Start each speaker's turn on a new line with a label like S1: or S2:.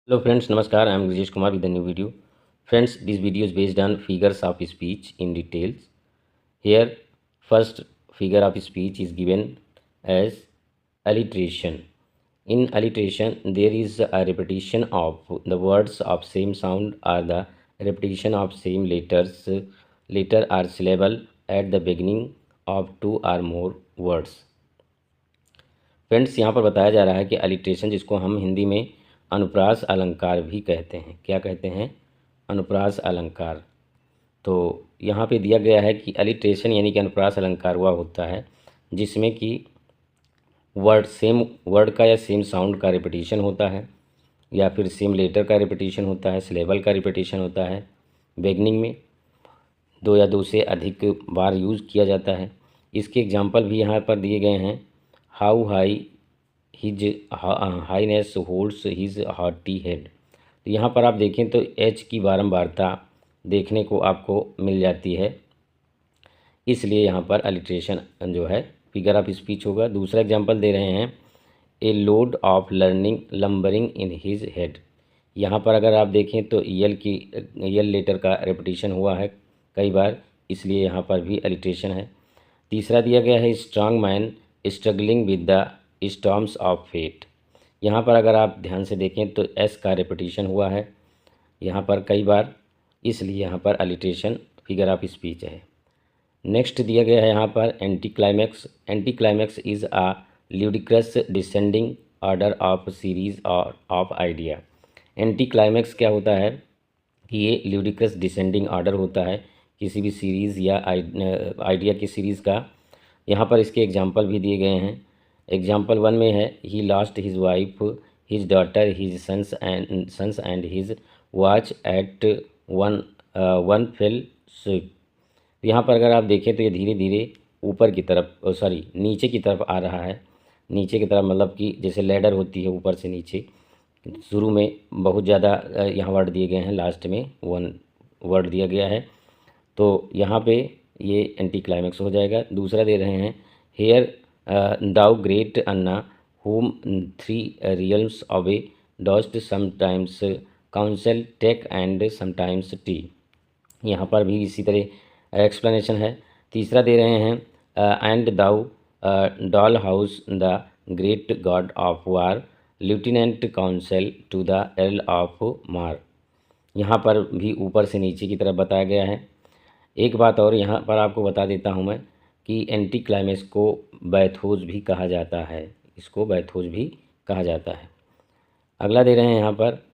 S1: Hello friends, Namaskar. I am Rajesh Kumar with a new video. Friends, this video is based on figures of speech in details. Here, first figure of speech is given as alliteration. In alliteration, there is a repetition of the words of same sound or the repetition of same letter or syllable at the beginning of two or more words. Friends, यहाँ पर बताया जा रहा है कि alliteration, जिसको हम हिंदी में अनुप्रास अलंकार भी कहते हैं। क्या कहते हैं? अनुप्रास अलंकार। तो यहाँ पे दिया गया है कि अलिट्रेशन यानी कि अनुप्रास अलंकार हुआ होता है जिसमें कि सेम वर्ड का या सेम साउंड का रिपीटिशन होता है, या फिर सेम लेटर का रिपीटिशन होता है, सिलेबल का रिपीटिशन होता है। बिगनिंग में दो या दो से अधिक बार यूज़ किया जाता है। इसके एग्जाम्पल भी यहाँ पर दिए गए हैं। How high his highness holds his haughty head. तो यहाँ पर आप देखें तो एच की बारंबारता देखने को आपको मिल जाती है, इसलिए यहाँ पर अलिट्रेशन जो है फिगर ऑफ स्पीच होगा। दूसरा एग्जांपल दे रहे हैं, a load of learning lumbering in his head. यहाँ पर अगर आप देखें तो यल लेटर का रिपीटिशन हुआ है कई बार, इसलिए यहाँ पर भी अलिट्रेशन है। तीसरा दिया गया है, strong man struggling with the storms of fate. यहाँ पर अगर आप ध्यान से देखें तो एस का रिपीटिशन हुआ है यहाँ पर कई बार, इसलिए यहाँ पर अलिट्रेशन फिगर ऑफ स्पीच है। नेक्स्ट दिया गया है यहाँ पर anti climax. Anti climax is a ludicrous descending order of series और ऑफ आइडिया। एंटी क्लाइमैक्स क्या होता है कि ये ल्यूडिक्रस डिसेंडिंग ऑर्डर होता है किसी भी सीरीज़ या आइडिया की सीरीज़ का। यहाँ पर इसके एग्जाम्पल भी दिए गए हैं। एग्जाम्पल 1 में है, he lost his wife his daughter his sons and his watch at one fell swoop. यहाँ पर अगर आप देखें तो ये धीरे धीरे ऊपर की तरफ नीचे की तरफ आ रहा है। नीचे की तरफ मतलब कि जैसे लैडर होती है ऊपर से नीचे। शुरू में बहुत ज़्यादा यहाँ वर्ड दिए गए हैं, लास्ट में 1 वर्ड दिया गया है, तो यहाँ पे ये एंटी क्लाइमैक्स हो जाएगा। दूसरा दे रहे हैं, here thou great Anna whom 3 realms obey dost sometimes counsel take and sometimes tea. यहाँ पर भी इसी तरह एक्सप्लेनेशन है। तीसरा दे रहे हैं, and thou doll house the great god of war lieutenant counsel to the earl of Mar. यहाँ पर भी ऊपर से नीचे की तरफ बताया गया है। एक बात और यहाँ पर आपको बता देता हूँ मैं कि एंटी क्लाइमैक्स को बैथोज भी कहा जाता है, इसको बैथोज भी कहा जाता है। अगला दे रहे हैं यहाँ पर,